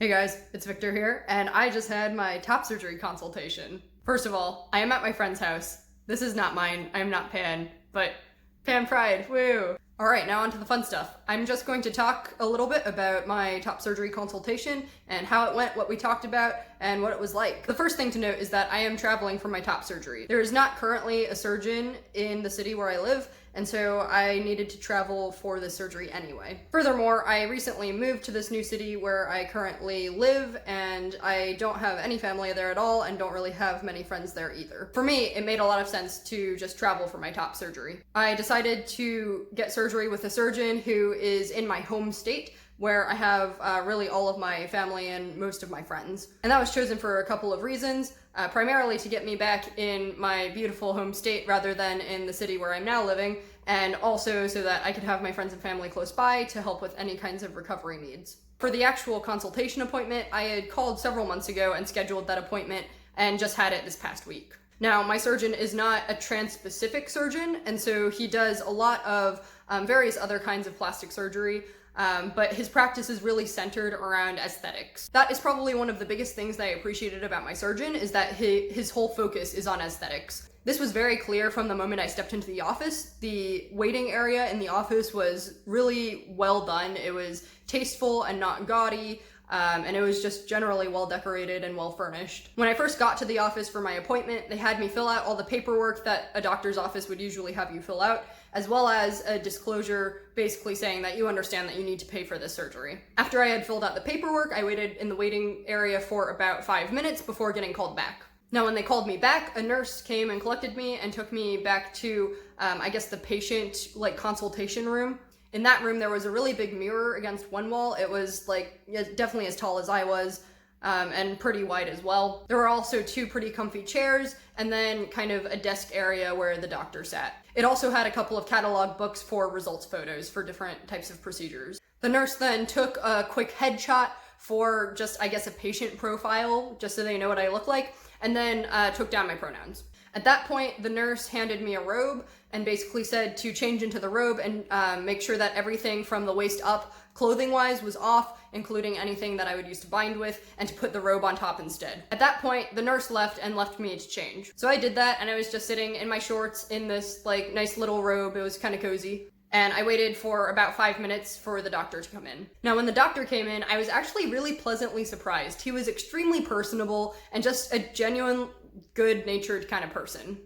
Hey guys, it's Victor here, and I just had my top surgery consultation. First of all, I am at my friend's house. This is not mine, I'm not Pan, but Pan Pride, woo! Alright, now on to the fun stuff. I'm just going to talk a little bit about my top surgery consultation and how it went, what we talked about, and what it was like. The first thing to note is that I am traveling for my top surgery. There is not currently a surgeon in the city where I live, and so I needed to travel for this surgery anyway. Furthermore, I recently moved to this new city where I currently live, and I don't have any family there at all and don't really have many friends there either. For me, it made a lot of sense to just travel for my top surgery. I decided to get surgery with a surgeon who is in my home state, where I have really all of my family and most of my friends. And that was chosen for a couple of reasons, primarily to get me back in my beautiful home state rather than in the city where I'm now living, and also so that I could have my friends and family close by to help with any kinds of recovery needs. For the actual consultation appointment, I had called several months ago and scheduled that appointment and just had it this past week. Now, my surgeon is not a trans-specific surgeon, and so he does a lot of various other kinds of plastic surgery, but his practice is really centered around aesthetics. That is probably one of the biggest things that I appreciated about my surgeon, is that his whole focus is on aesthetics. This was very clear from the moment I stepped into the office. The waiting area in the office was really well done. It was tasteful and not gaudy. And it was just generally well decorated and well furnished. When I first got to the office for my appointment, they had me fill out all the paperwork that a doctor's office would usually have you fill out, as well as a disclosure basically saying that you understand that you need to pay for this surgery. After I had filled out the paperwork, I waited in the waiting area for about 5 minutes before getting called back. Now, when they called me back, a nurse came and collected me and took me back to, I guess, the patient consultation room. In that room, there was a really big mirror against one wall. It was definitely as tall as I was, and pretty wide as well. There were also 2 pretty comfy chairs, and then kind of a desk area where the doctor sat. It also had a couple of catalog books for results photos for different types of procedures. The nurse then took a quick headshot for just, I guess, a patient profile, just so they know what I look like, and then took down my pronouns. At that point, the nurse handed me a robe and basically said to change into the robe and make sure that everything from the waist up, clothing-wise, was off, including anything that I would use to bind with, and to put the robe on top instead. At that point, the nurse left and left me to change. So I did that, and I was just sitting in my shorts in this nice little robe. It was kind of cozy. And I waited for about 5 minutes for the doctor to come in. Now, when the doctor came in, I was actually really pleasantly surprised. He was extremely personable and just a genuine, good-natured kind of person.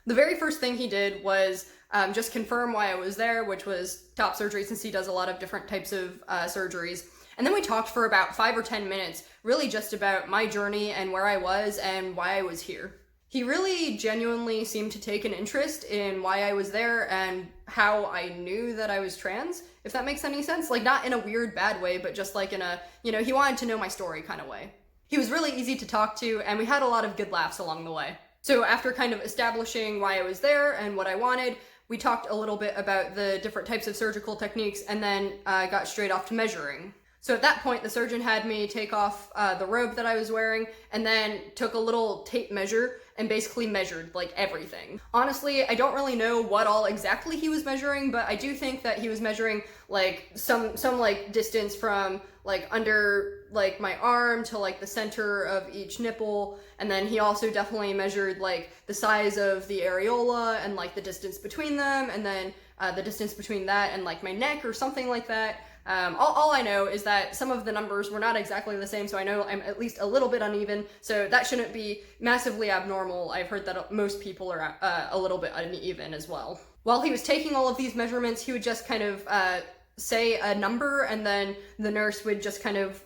The very first thing he did was just confirm why I was there, which was top surgery, since he does a lot of different types of surgeries. And then we talked for about 5 or 10 minutes, really just about my journey and where I was and why I was here. He really genuinely seemed to take an interest in why I was there and how I knew that I was trans, if that makes any sense. Not in a weird, bad way, but just in a, he wanted to know my story kind of way. He was really easy to talk to, and we had a lot of good laughs along the way. So after kind of establishing why I was there and what I wanted, we talked a little bit about the different types of surgical techniques, and then got straight off to measuring. So at that point, the surgeon had me take off the robe that I was wearing, and then took a little tape measure and basically measured everything. Honestly, I don't really know what all exactly he was measuring, but I do think that he was measuring some distance from under my arm to the center of each nipple, and then he also definitely measured the size of the areola and the distance between them, and then the distance between that and my neck or something like that. All I know is that some of the numbers were not exactly the same, so I know I'm at least a little bit uneven, so that shouldn't be massively abnormal. I've heard that most people are a little bit uneven as well. While he was taking all of these measurements, he would just kind of say a number, and then the nurse would just kind of,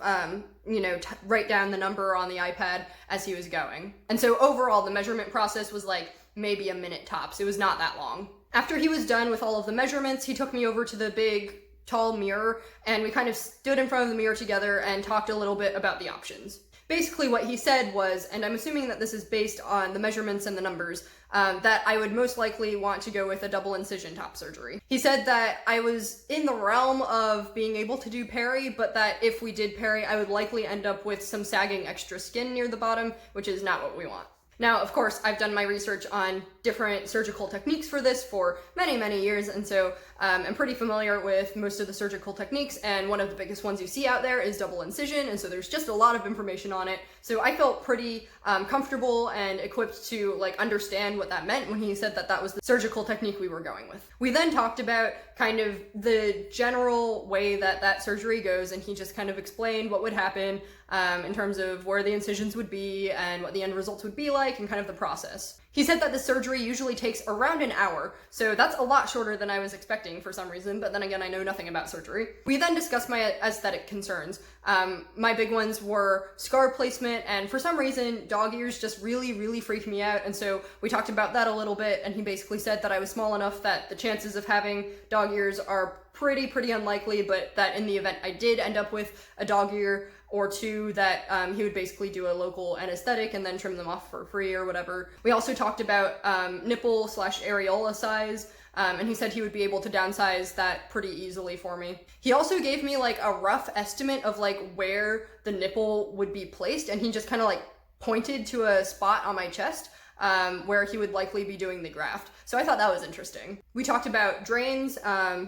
write down the number on the iPad as he was going. And so overall, the measurement process was maybe a minute tops. It was not that long. After he was done with all of the measurements, he took me over to the big tall mirror, and we kind of stood in front of the mirror together and talked a little bit about the options. Basically what he said was, and I'm assuming that this is based on the measurements and the numbers, that I would most likely want to go with a double incision top surgery. He said that I was in the realm of being able to do peri, but that if we did peri, I would likely end up with some sagging extra skin near the bottom, which is not what we want. Now, of course, I've done my research on different surgical techniques for this for many, many years, and so I'm pretty familiar with most of the surgical techniques, and one of the biggest ones you see out there is double incision, and so there's just a lot of information on it. So I felt pretty comfortable and equipped to like understand what that meant when he said that that was the surgical technique we were going with. We then talked about kind of the general way that that surgery goes, and he just kind of explained what would happen in terms of where the incisions would be and what the end results would be like and kind of the process. He said that the surgery usually takes around an hour, so that's a lot shorter than I was expecting for some reason, but then again, I know nothing about surgery. We then discussed my aesthetic concerns. My big ones were scar placement, and for some reason, dog ears just really, really freak me out, and so we talked about that a little bit, and he basically said that I was small enough that the chances of having dog ears are pretty unlikely, but that in the event I did end up with a dog ear or two, that he would basically do a local anesthetic and then trim them off for free or whatever. We also talked about nipple/areola size, and he said he would be able to downsize that pretty easily for me. He also gave me like a rough estimate of like where the nipple would be placed, and he just kind of like pointed to a spot on my chest where he would likely be doing the graft. So I thought that was interesting. We talked about drains.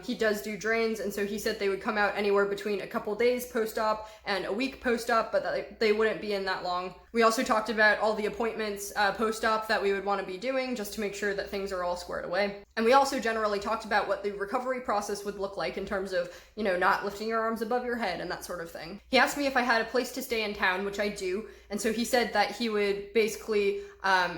He does do drains, and so he said they would come out anywhere between a couple days post-op and a week post-op, but that they wouldn't be in that long. We also talked about all the appointments post-op that we would want to be doing just to make sure that things are all squared away. And we also generally talked about what the recovery process would look like in terms of, you know, not lifting your arms above your head and that sort of thing. He asked me if I had a place to stay in town, which I do, and so he said that he would basically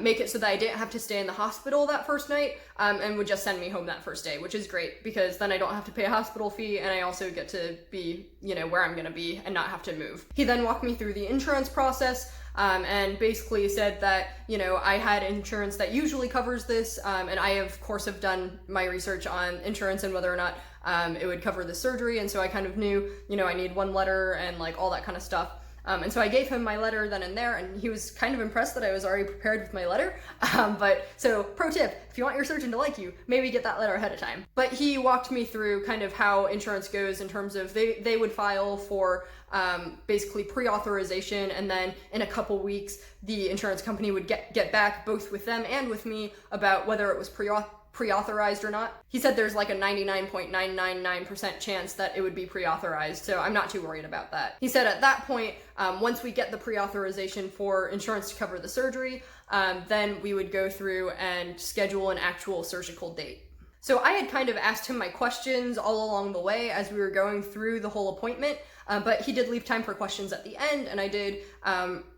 make it so that I didn't have to stay in the hospital that first night, and would just send me home that first day, which is great because then I don't have to pay a hospital fee, and I also get to be, you know, where I'm gonna be and not have to move. He then walked me through the insurance process, and basically said that, you know, I had insurance that usually covers this, and I of course have done my research on insurance and whether or not it would cover the surgery, and so I kind of knew, you know, I need one letter and like all that kind of stuff. And so I gave him my letter then and there, and he was kind of impressed that I was already prepared with my letter. But so pro tip, if you want your surgeon to like you, maybe get that letter ahead of time. But he walked me through kind of how insurance goes in terms of they would file for basically pre-authorization, and then in a couple weeks, the insurance company would get back both with them and with me about whether it was pre-authorized or not. He said there's like a 99.999% chance that it would be pre-authorized, so I'm not too worried about that. He said at that point, once we get the pre-authorization for insurance to cover the surgery, then we would go through and schedule an actual surgical date. So I had kind of asked him my questions all along the way as we were going through the whole appointment, but he did leave time for questions at the end, and I did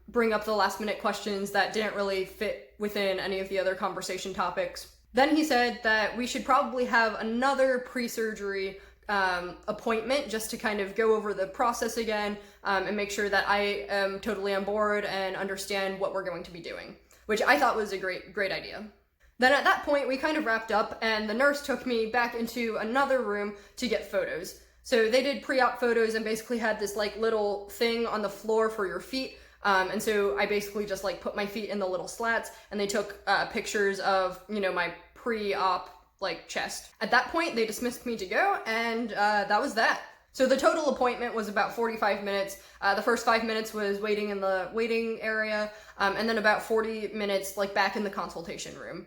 bring up the last minute questions that didn't really fit within any of the other conversation topics. Then he said that we should probably have another pre-surgery appointment just to kind of go over the process again and make sure that I am totally on board and understand what we're going to be doing, which I thought was a great idea. Then at that point, we kind of wrapped up, and the nurse took me back into another room to get photos. So they did pre-op photos and basically had this like little thing on the floor for your feet. And so I basically just like put my feet in the little slats, and they took pictures of, you know, my pre-op like chest. At that point, they dismissed me to go, and that was that. So the total appointment was about 45 minutes. The first 5 minutes was waiting in the waiting area, and then about 40 minutes like back in the consultation room.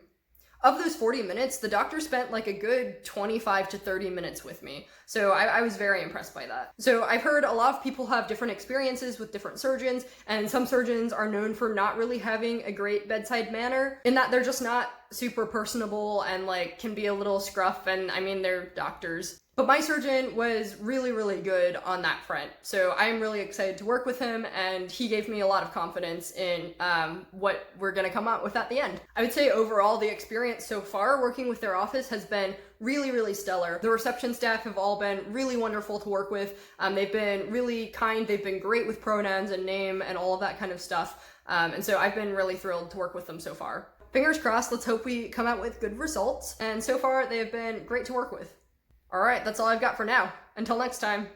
Of those 40 minutes, the doctor spent like a good 25 to 30 minutes with me. So I was very impressed by that. So I've heard a lot of people have different experiences with different surgeons, and some surgeons are known for not really having a great bedside manner, in that they're just not super personable and like can be a little scruff, and I mean, they're doctors. But my surgeon was really good on that front, so I'm really excited to work with him, and he gave me a lot of confidence in what we're gonna come out with at the end. I would say overall the experience so far working with their office has been really stellar. The reception staff have all been really wonderful to work with. They've been really kind, they've been great with pronouns and name and all of that kind of stuff, and so I've been really thrilled to work with them so far. Fingers crossed, let's hope we come out with good results, and so far they have been great to work with. Alright, that's all I've got for now. Until next time.